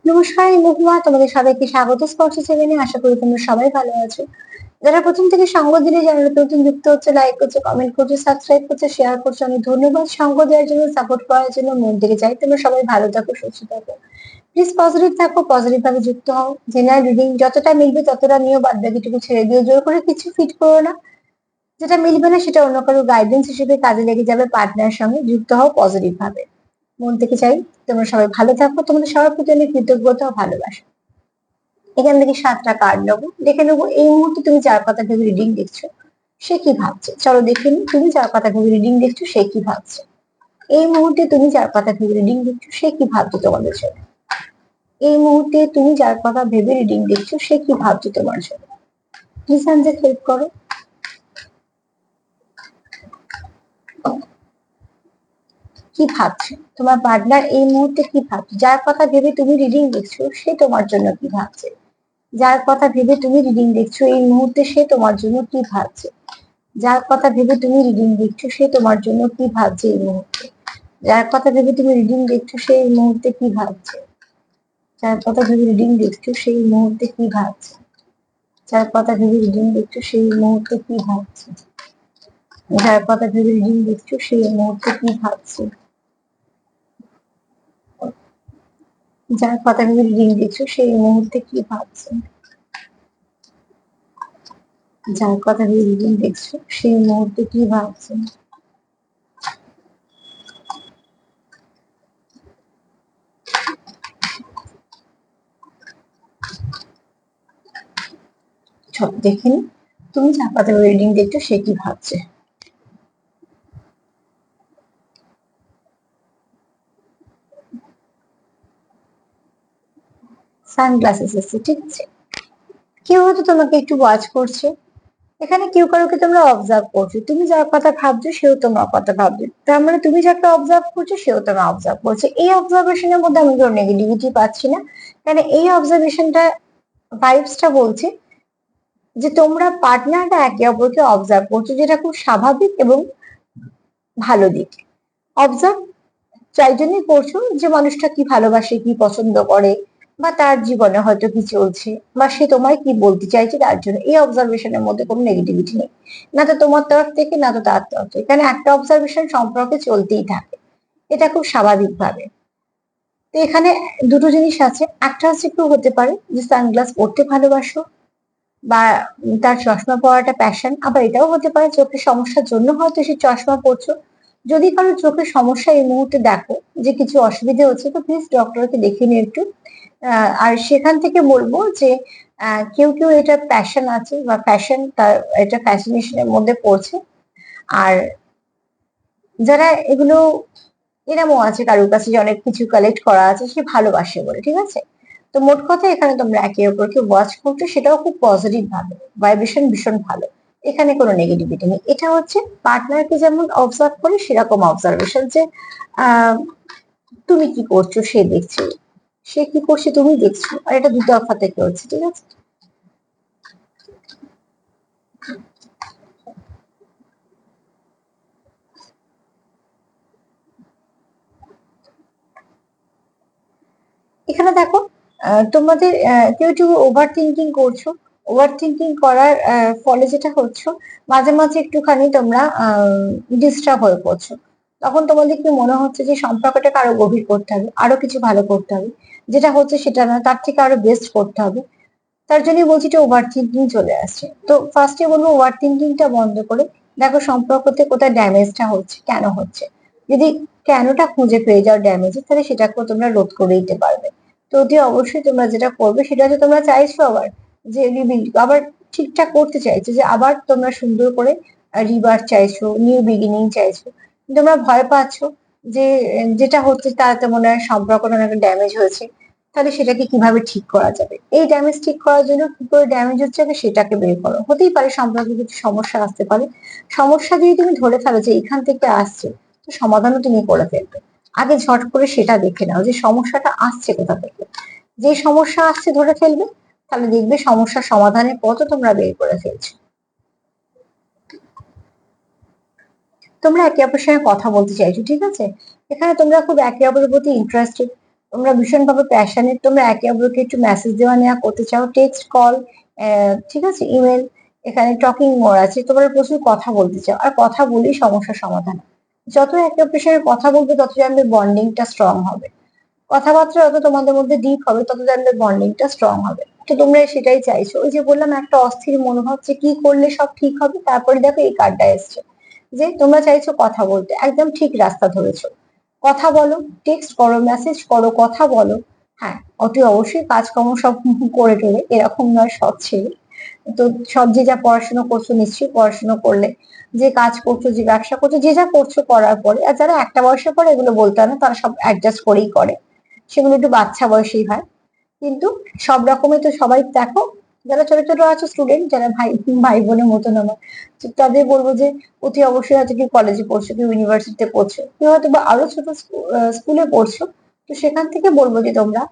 নমস্কার, আমি মহুয়া। তোমাদের সবাইকে স্বাগত স্পর্শ চ্যানেলে। আশা করি তোমরা সবাই ভালো আছো। যারা প্রথম থেকে সঙ্গ দিলে, যারা নতুন যুক্ত হচ্ছে, লাইক করছো, কমেন্ট করছো, সাবস্ক্রাইব করছো, শেয়ার করছো, অনেক ধন্যবাদ। সঙ্গ দেওয়ার জন্য, সাপোর্ট করার জন্য মন থেকে চাই তোমরা সবাই ভালো থাকো, সুস্থ থাকো। প্লিজ পজিটিভ থাকো, পজিটিভ ভাবে যুক্ত হও। জেনারেল রিডিং যতটা মিলবে ততটা নিয়েও, বাদ বাকিটুকু ছেড়ে দিও। জোর করে কিছু ফিট করো না। যেটা মিলবে না সেটা অন্য কারো গাইডেন্স হিসেবে কাজে লেগে যাবে। পার্টনারের সঙ্গে যুক্ত হও পজিটিভ ভাবে। মন থেকে চাই তোমরা সবাই ভালো থাকো। তোমাদের সবার প্রতি অনেক কৃতজ্ঞতা ও ভালোবাসা। এখান থেকে 7টা কার্ড নেবো, দেখে নেবো এই মুহূর্তে তুমি যার কথা ভেবে রিডিং দেখছো সে কি ভাবছে। চলো দেখে নি, তুমি যার কথা ভেবে রিডিং দেখছো সে কি ভাবছে। এই মুহূর্তে তুমি যার কথা ভেবে রিডিং দেখছো সে কি ভাবছে তোমাদের জন্য। এই মুহূর্তে তুমি যার কথা ভেবে রিডিং দেখছো সে কি ভাবছে তোমার জন্য। প্লিজ আনজে হেল্প করো। কি ভাবছে তোমার পার্টনার এই মুহূর্তে, কি ভাবছে? যার কথা ভেবে তুমি রিডিং দেখছো সে তোমার জন্য কি ভাবছে। যার কথা ভেবে তুমি রিডিং দেখছো এই মুহূর্তে সে তোমার জন্য কি ভাবছে। যার কথা ভেবে তুমি রিডিং দেখছো সে তোমার জন্য কি ভাবছে এই মুহূর্তে। যার কথা ভেবে তুমি রিডিং দেখছো সেই মুহূর্তে কি ভাবছে। যার কথা ভেবে রিডিং দেখছো সেই মুহূর্তে কি ভাবছে। যার কথা ভেবে রিডিং দেখছো সেই মুহূর্তে কি ভাবছে। যার কথা ভেবে রিডিং দেখছো সেই মুহূর্তে কি ভাবছে। যার কথা ভেবে রিডিং দেখছো সেই মুহূর্তে কি ভাবছে। যার কথা ভেবে রিডিং দেখছো সেই মুহূর্তে কি ভাবছে। সব দেখে নি, তুমি যার কথা ভেবে রিডিং দেখছো সে কি ভাবছে। সানগ্লাসেস এসছে, ঠিক আছে। কেউ হয়তো তোমাকে একটু ওয়াচ করছে। এখানে কেউ কারোকে তোমরা অবজার্ভ করছো। তুমি যার কথা ভাবছো সেও তোমার কথা ভাবছে, তার মানে তুমি যাকে অবজার্ভ করছো সেও তোমার অবজার্ভ করছে। এই অবজারভেশনের মধ্যে আমি কোনো নেগেটিভিটি পাচ্ছি না। কারণ এই অবজারভেশনটা, ভাইবসটা বলছে যে তোমরা পার্টনাররা একে অপরকে অবজার্ভ করছো, যেটা খুব স্বাভাবিক এবং ভালো দিক। অবজার্ভ তাই জন্যই করছো যে মানুষটা কি ভালোবাসে, কি পছন্দ করে, বা তার জীবনে হয়তো কি চলছে, বা সে তোমায় কি বলতে চাইছে। তার জন্য এই অবজারভেশনের মধ্যে কোনো নেগেটিভিটি নেই, না তো তোমার তরফ থেকে না তো তার তরফ থেকে। এখানে একটা অবজারভেশন সম্পর্কে চলতেই থাকে, এটা খুব স্বাভাবিক ভাবে। তো এখানে দুটো জিনিস আছে। একটা হচ্ছে কেউ হতে পারে যে সানগ্লাস পরতে ভালোবাসো, বা তার চশমা পরাটা প্যাশন। আবার এটাও হতে পারে চোখের সমস্যার জন্য হয়তো সে চশমা পরছো। যদি কারো চোখের সমস্যা এই মুহূর্তে দেখো যে কিছু অসুবিধা হচ্ছে, তো প্লিজ ডক্টরকে দেখিয়ে নিও একটু। আর সেখান থেকে বলবো যে কেউ কেউ এটা প্যাশন আছে বা ফ্যাশন, তার এটা ফ্যাসিনেশনের মধ্যে পড়ছে। আর যারা এগুলো, এরমও আছে কারোর কাছে যে অনেক কিছু কালেক্ট করা আছে, সে ভালোবাসে বলে, ঠিক আছে। তো মোট কথা এখানে তোমরা একে অপরকে ওয়াচ করছো, সেটাও খুব পজিটিভ ভাবে। ভাইব্রেশন ভীষণ ভালো, এখানে কোনো নেগেটিভিটি নেই। এটা হচ্ছে পার্টনারকে যেমন অবজার্ভ করে সেরকম অবজারভেশন, যে আহ তুমি কি করছো সে দেখছে, সে কি করছে তুমি দেখছো, আর এটা দুতরফা থেকে হচ্ছে, ঠিক আছে। এখানে দেখো, তোমাদের কেউ একটু ওভার থিঙ্কিং করছো। ওভার থিঙ্কিং করার ফলে যেটা হচ্ছে, মাঝে মাঝে একটুখানি তোমরা ডিস্টার্ব হয়ে পড়ছো। তখন তোমাদের কি মনে হচ্ছে যে সম্পর্কটাকে আরো গভীর করতে হবে, আরো কিছু ভালো করতে হবে। যেটা হচ্ছে সেটা না, তার থেকে আরো বেস্ট করতে হবে। তার জন্যই বলছি যে ওভার থিঙ্কিং চলে আসছে। তো ফার্স্টে বলবো ওভার থিঙ্কিংটা বন্ধ করে দেখো সম্পর্কতে কোথায় ড্যামেজটা হচ্ছে, কেন হচ্ছে। যদি কেনটা খুঁজে পেয়ে যাও ড্যামেজ, তাহলে সেটাকেও তোমরা রোধ করে দিতে পারবে। তো অতি অবশ্যই তোমরা যেটা করবে সেটা হচ্ছে, তোমরা চাইছো আবার যে রিবিল্ড, আবার ঠিকঠাক করতে চাইছো, যে আবার তোমরা সুন্দর করে রিবার চাইছো, নিউ বিগিনিং চাইছো। তোমরা ভয় পাচ্ছো যে যেটা হচ্ছে তাতে মনে হয় সম্পর্কটা অনেক ড্যামেজ হয়েছে। তাহলে সেটাকে কিভাবে ঠিক করা যাবে, এই ড্যামেজ ঠিক করার জন্য কি করে ড্যামেজ হচ্ছে আগে সেটাকে বের করো। হতেই পারে সম্পর্কে কিছু সমস্যা আসতে পারে। সমস্যা যদি তুমি ধরে ফেলো যে এখান থেকে আসছে, তো সমাধানও তুমি করে ফেলবে। আগে ঝট করে সেটা দেখে নাও যে সমস্যাটা আসছে কোথা থেকে। যে সমস্যা আসছে ধরে ফেলবে, তাহলে দেখবে সমস্যার সমাধানের পথও তোমরা বের করে ফেলছো। তোমরা একে অপরের সঙ্গে কথা বলতে চাইছো, ঠিক আছে। এখানে তোমরা খুব একে অপরের প্রতি ইন্টারেস্টেড। তোমরা ভীষণভাবে প্যাশনেট, তোমরা একে অপরকে একটু মেসেজ দেওয়া নেওয়া করতে চাও, টেক্সট কল, ঠিক আছে, ইমেল, এখানে টকিং মোর আছে, তোমরা প্রচুর কথা বলতে চাও, আর কথা বলেই সমস্যার সমাধান। যত একে অপরের সঙ্গে কথা বলবে তত জানবে বন্ডিংটা স্ট্রং হবে, কথাবার্তা যত তোমাদের মধ্যে ডিপ হবে তত জানবে বন্ডিংটা স্ট্রং হবে। তো তোমরা সেটাই চাইছো। ওই যে বললাম একটা অস্থির মনোভাব, যে কি করলে সব ঠিক হবে, তারপরে দেখো এই কার্ডটা এসছে যে তোমরা চাইছো কথা বলতে, একদম ঠিক রাস্তা ধরেছো। কথা বলো, টেক্সট করো, মেসেজ করো, কথা বলো। হ্যাঁ, অতি অবশ্যই কাজকর্ম সব করে টোরে, এরকম নয় সব ছেড়ে। তো সব যে যা পড়াশোনা করছো নিশ্চয়ই পড়াশোনা করলে, যে কাজ করছো, যে ব্যবসা করছো, যে যা করছো করার পরে, আর যারা একটা বয়সের পরে এগুলো বলতে হয় না, তারা সব অ্যাডজাস্ট করেই করে, সেগুলো একটু বাচ্চা বয়সেই হয়। কিন্তু সব রকমের তো সবাই দেখো, যারা ছোট ছোট আছে স্টুডেন্ট, যারা ভাই ভাই বোনের মতন আমার, তো তাদের বলবো যে অতি অবশ্যই হয়তো কেউ কলেজে পড়ছো, কেউ ইউনিভার্সিটিতে পড়ছো, কেউ হয়তো বা আরো ছোট স্কুলে পড়ছো। তো সেখান থেকে বলবো যে তোমরা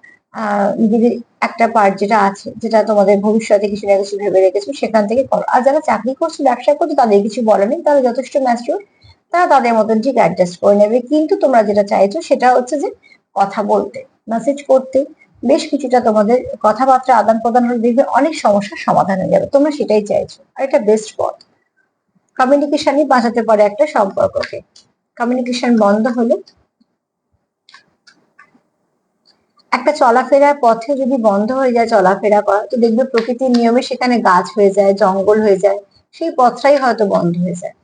নিজেদের একটা পার্ট যেটা আছে, যেটা তোমাদের ভবিষ্যতে কিছু না কিছু ভেবে রেখেছো, সেখান থেকে করো। আর যারা চাকরি করছো, ব্যবসা করছো, তাদের কিছু বলার নেই, তারা যথেষ্ট ম্যাচিওর, তারা তাদের মতন ঠিক অ্যাডজাস্ট করে নেবে। কিন্তু তোমরা যেটা চাইছো সেটা হচ্ছে যে কথা বলতে, মেসেজ করতে, বেশ কিছুটা তোমাদের কথাবার্তা আদান প্রদান হলে দেখবে অনেক সমস্যার সমাধান হয়ে যাবে। তোমরা সেটাই চাইছো, আর এটা বেস্ট পথ। কমিউনিকেশনই বাঁচাতে পারে একটা সম্পর্ককে। কমিউনিকেশন বন্ধ হলে, একটা চলাফেরার পথে যদি বন্ধ হয়ে যায় চলাফেরা করা, তো দেখবে প্রকৃতির নিয়মে সেখানে গাছ হয়ে যায়, জঙ্গল হয়ে যায়, সেই পথটাই হয়তো বন্ধ হয়ে যায়।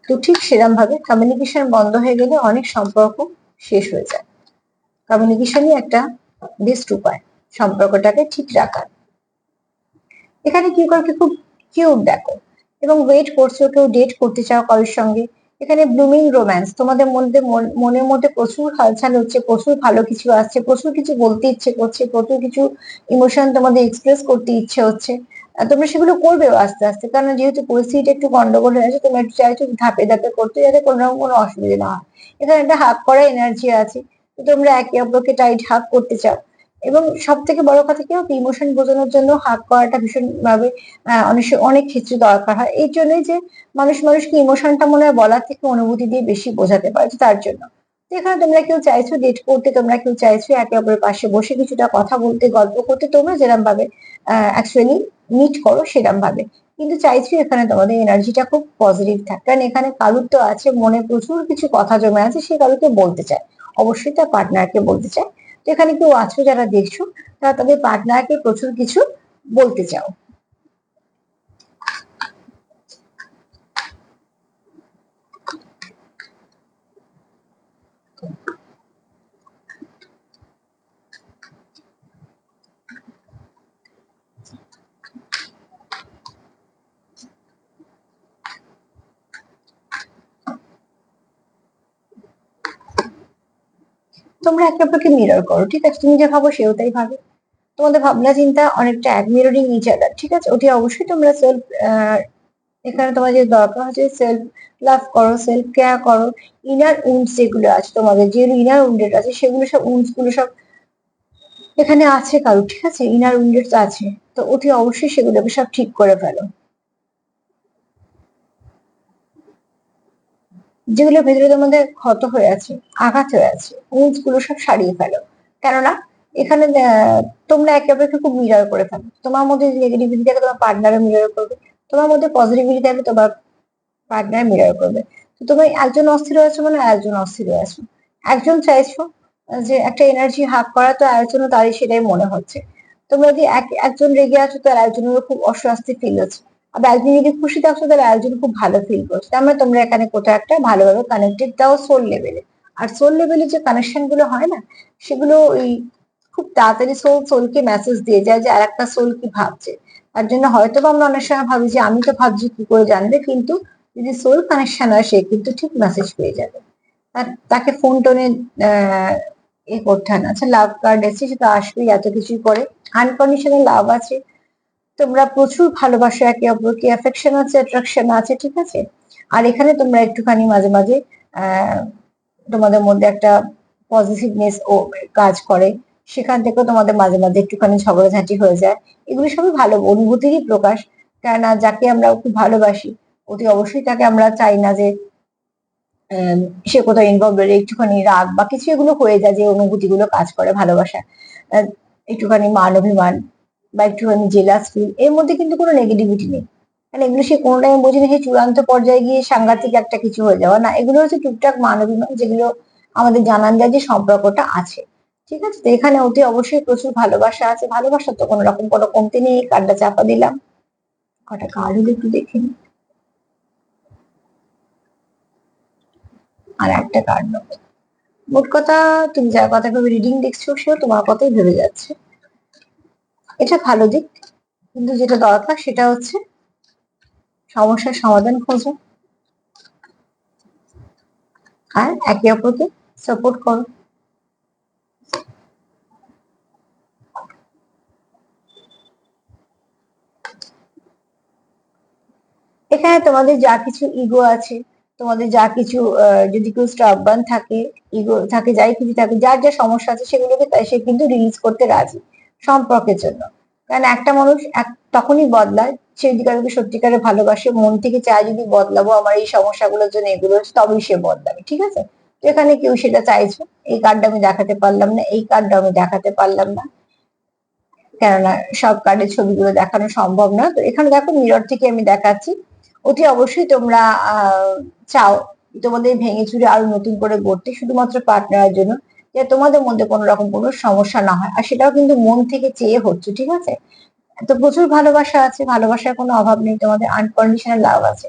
তো ঠিক সেরকম ভাবে কমিউনিকেশন বন্ধ হয়ে গেলে অনেক সম্পর্ক শেষ হয়ে যায়। কমিউনিকেশনই একটা বেস্ট উপায় সম্পর্কটাকে ঠিক রাখার। এখানে কেউ কাউকে খুব কিউট দেখো, এবং ওয়েট করছো, কেউ ডেট করতে চাও কারোর সঙ্গে। এখানে ব্লুমিং রোম্যান্স, তোমাদের মধ্যে মনের মধ্যে প্রচুর হালচাল হচ্ছে, প্রচুর ভালো কিছু আসছে, প্রচুর কিছু বলতে ইচ্ছে করছে, প্রচুর কিছু ইমোশন তোমাদের এক্সপ্রেস করতে ইচ্ছে হচ্ছে। তোমরা সেগুলো করবেও আস্তে আস্তে, কারণ যেহেতু পরিস্থিতিটা একটু গন্ডগোল হয়ে আছে, তোমরা একটু চাইছো ধাপে ধাপে করতে, যাতে কোনো রকম কোনো অসুবিধা না হয়। এখানে একটা হাগ করা এনার্জি আছে, তো তোমরা একে অপরকে টাইট হাগ করতে চাও। এবং সব থেকে বড় কথা কি, ইমোশন বোঝানোর জন্য হাগ করাটা ভীষণ ভাবে অনেক ক্ষেত্রে দরকার হয়, এই জন্যই যে মানুষকে ইমোশনটা মনে হয় বলার থেকে অনুভূতি দিয়ে বেশি বোঝাতে পারে, তো তার জন্য। তো এখানে তোমরা কেউ চাইছো ডেট করতে, তোমরা কেউ চাইছো একে অপরের পাশে বসে কিছুটা কথা বলতে, গল্প করতে, তোমরা যেরকম ভাবে অ্যাকচুয়ালি মিট করো সেরকম ভাবে। কিন্তু চাইছো এখানে তোমাদের এনার্জিটা খুব পজিটিভ থাকে, কারণ এখানে কারুর তো আছে মনে প্রচুর কিছু কথা জমে আছে, সে কারুকে বলতে চায়, অবশ্যই তার পার্টনারকে বলতে চায়। তো এখানে কেউ আছো যারা দেখছো, তারা তাদের পার্টনারকে প্রচুর কিছু বলতে চাও। তোমরা একে অপরকে মিরর করো, ঠিক আছে, তুমি যা ভাবো সেও তাই ভাবে, তোমাদের ভাবনা চিন্তা অনেকটা এক, মিররিং ইচ আদার, ঠিক আছে। অতি অবশ্যই তোমরা সেলফ, এখানে তোমার যে দরকার হচ্ছে সেলফ লাভ করো, সেলফ কেয়ার করো। ইনার উন্ডস যেগুলো আছে তোমাদের, যেগুলো ইনার উন্ডেড আছে, সেগুলো সব উন্ডস গুলো সব এখানে আছে কারো, ঠিক আছে, ইনার উন্ডেড আছে। তো অতি অবশ্যই সেগুলোকে সব ঠিক করে ফেলো, যেগুলো ভেতরে তোমাদের ক্ষত হয়ে আছে, আঘাত হয়ে আছে, উন্ডস গুলো সব সারিয়ে ফেলো। কেননা এখানে তোমরা একে অপরকে খুব মিরর করে ফেলো, তোমার মধ্যে নেগেটিভিটি থাকে তোমার পার্টনারও মিরর করবে, তোমার মধ্যে পজিটিভিটি থাকলে তোমার পার্টনার মিরর করবে। তো তুমি একজন অস্থির আছো মানে একজন অস্থির আছো, একজন চাইছো যে একটা এনার্জি হাফ করা, তো আরেকজনও তারই সেটাই মনে হচ্ছে। তোমরা যদি একজন রেগে আছো, তার একজনেরও খুব অস্বস্তি ফিল হচ্ছে। আবার একজন যদি খুশি থাকছো, তার একজন খুব ভালো ফিল করছে। তার মানে তোমরা এখানে কোথাও একটা ভালোভাবে কানেক্টেড, তাও সোল লেভেলে। আর সোল লেভেলে যে কানেকশন গুলো হয় না, সেগুলো ওই খুব তাড়াতাড়ি সোলকে মেসেজ দিয়ে যায় যে আরেকটা সোল কি ভাবছে। তার জন্য হয়তো বা আমরা অনেক সময় ভাবি যে আমি তো ভাবছি, কি করে জানবে, কিন্তু যদি সোল কানেকশন হয় সে কিন্তু ঠিক মেসেজ পেয়ে যাবে। তাকে ফোন টোনে এ করতে হয় না। আচ্ছা, লাভ কার্ড এসেছে, সেটা আসবেই, এত কিছুই করে আনকন্ডিশনাল লাভ আছে, তোমরা প্রচুর ভালোবাসো একে অপরকে, অ্যাফেকশন আছে, অ্যাট্রাকশন আছে, ঠিক আছে। আর এখানে তোমরা একটুখানি মাঝে মাঝে আহ তোমাদের মধ্যে একটা পজিটিভনেস ও কাজ করে, সেখান থেকেও তোমাদের মাঝে মাঝে একটুখানি ঝগড়াঝাঁটি হয়ে যায়। এগুলো সবই ভালো অনুভূতিরই প্রকাশ, কেননা যাকে আমরা খুব ভালোবাসি, অতি অবশ্যই তাকে আমরা চাই না যে সে কোথাও ইনভলভ হলে একটুখানি রাগ বা কিছু এগুলো হয়ে যায়, যে অনুভূতিগুলো কাজ করে ভালোবাসা, একটুখানি মান অভিমান বা একটুখানি জেলাস ফিল, এর মধ্যে কিন্তু কোনো নেগেটিভিটি নেই। মানে এগুলো সে কোনো টাইম বোঝে না, সে চূড়ান্ত পর্যায়ে গিয়ে সাংঘাতিক একটা কিছু হয়ে যাওয়া না, এগুলো হচ্ছে টুকটাক মান অভিমান, যেগুলো আমাদের জানান দেয় যে সম্পর্কটা আছে। ঠিক আছে, তো এখানে অতি অবশ্যই প্রচুর ভালোবাসা আছে, ভালোবাসার তো কোনো রকম কোনো কমতি নেই। কার্ডটা চাপা দিলাম, কটা কার্ড হলো একটু দেখে নিই, আর একটা কার্ড নেবো। মোট কথা, তুমি যার কথা ভেবে রিডিং দেখছো সেও তোমার কথাই ভেবে যাচ্ছে, এটা ভালো দিক। কিন্তু যেটা দরকার সেটা হচ্ছে সমস্যার সমাধান খোঁজো, আর একে অপরকে সাপোর্ট করো। এখানে তোমাদের যা কিছু ইগো আছে, তোমাদের যা কিছু যদি কেউ স্টাববার্ন থাকে, ইগো থাকে, যাই কিছু থাকে, যার যা সমস্যা আছে সেগুলোকে সে কিন্তু রিলিজ করতে রাজি সম্পর্কের জন্য। কারণ একটা মানুষ তখনই বদলায়, সে যদি কাউকে সত্যিকারে ভালোবাসে, মন থেকে চায় যদি বদলাবো আমার এই সমস্যাগুলোর জন্য, এগুলো হচ্ছে, তবেই সে বদলাবে। ঠিক আছে, তো এখানে কেউ সেটা চাইছো, এই কার্ডটা আমি দেখাতে পারলাম না, এই কার্ডটা আমি দেখাতে পারলাম না, কেননা সব কার্ডের ছবিগুলো দেখানো সম্ভব না। তো এখানে দেখো মিরর থেকে আমি দেখাচ্ছি, অতি অবশ্যই তোমরা চাও তোমাদের ভেঙে চুরে আরো নতুন করে গড়তে, শুধুমাত্র পার্টনারের জন্য, যে তোমাদের মধ্যে কোনো রকম কোনো সমস্যা না হয়, আর সেটাও কিন্তু মন থেকে চেয়ে হচ্ছে। ঠিক আছে, তো প্রচুর ভালোবাসা আছে, ভালোবাসার কোনো অভাব নেই, তোমাদের আনকন্ডিশনাল লাভ আছে।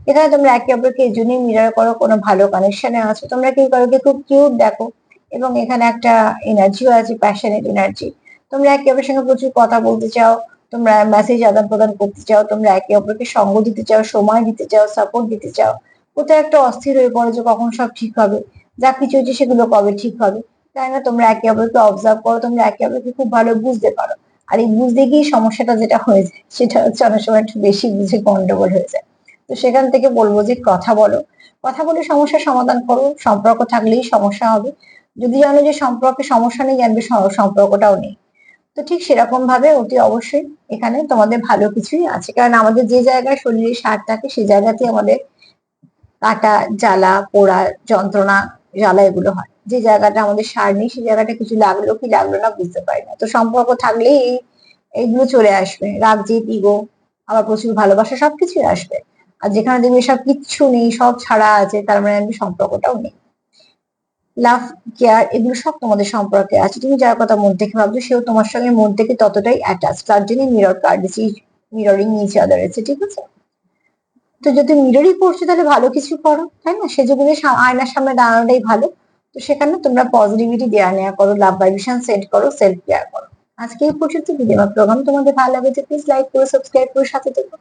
এখানে তোমরা একে অপরকে এই জন্যই মিরর করো, কোনো ভালো কানেকশনে আছো, তোমরা কেউ কাউকে খুব কিউট দেখো, এবং এখানে একটা এনার্জিও আছে, প্যাশনেট এনার্জি। তোমরা একে অপরের সঙ্গে প্রচুর কথা বলতে চাও, তোমরা মেসেজ আদান প্রদান করতে চাও, তোমরা একে অপরকে সঙ্গ দিতে চাও, সময় দিতে চাও, সাপোর্ট দিতে চাও। কোথাও একটা অস্থির হয়ে পড়ো যে কখন সব ঠিক হবে, যা কিছু হচ্ছে সেগুলো কবে ঠিক হবে, তাই না? তোমরা একে অপরকে অবজার্ভ করো, তোমরা একে অপরকে খুব ভালো বুঝতে পারো। আর এই বুঝতে গিয়ে সমস্যাটা যেটা হয়ে যায় সেটা হচ্ছে অনেক সময় একটু বেশি বুঝে গন্ডগোল হয়ে যায়। তো সেখান থেকে বলবো যে কথা বলো, কথা বলে সমস্যার সমাধান করো, সম্পর্ক থাকলেই সমস্যা হবে। যদি জানো যে সম্পর্কে সমস্যা নেই, জানবে সম্পর্কটাও নেই। তো ঠিক সেরকম ভাবে অতি অবশ্যই এখানে তোমাদের ভালো কিছুই আছে, কারণ আমাদের যে জায়গায় শরীরে সার থাকে সেই জায়গাতেই আমাদের কাটা, জ্বালা পোড়া, যন্ত্রণা, জ্বালা এগুলো হয়। যে জায়গাটা আমাদের সার নেই সেই জায়গাটা কিছু লাগলো কি লাগলো না বুঝতে পারি না। তো সম্পর্ক থাকলেই এইগুলো চলে আসবে, রাগ জেদ ইগো, আবার প্রচুর ভালোবাসা, সবকিছুই আসবে। আর যেখানে দেখবে সব কিচ্ছু নেই, সব ছাড়া আছে, তার মানে আমি সম্পর্কটাও নেই। লাভ, কেয়ার, এগুলো সব তোমাদের সম্পর্কে আছে, তুমি যার কথা মন থেকে ভাবছো সেও তোমার সঙ্গে মন থেকে ততটাই অ্যাটাচ, তার জন্য মিরর কার্ড দিচ্ছি, মিররিং ইচ আদার আছে। ঠিক আছে, তো যদি মিররই করছো তাহলে ভালো কিছু করো, তাই না? সেজে গুজে আয়নার সামনে দাঁড়ানোটাই ভালো। তো সেখানে তোমরা পজিটিভিটি দেওয়া নেওয়া করো, লাভ ভাইব্রেশন সেন্ড করো, সেলফ কেয়ার করো। আজকে এই পর্যন্ত। যদি আমার প্রোগ্রাম তোমাদের ভালো লাগে প্লিজ লাইক করো, সাবস্ক্রাইব করো, সাথে থেকো।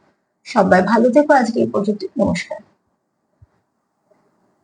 সবাই ভালো থেকো, আজকে এই পর্যন্ত, নমস্কার।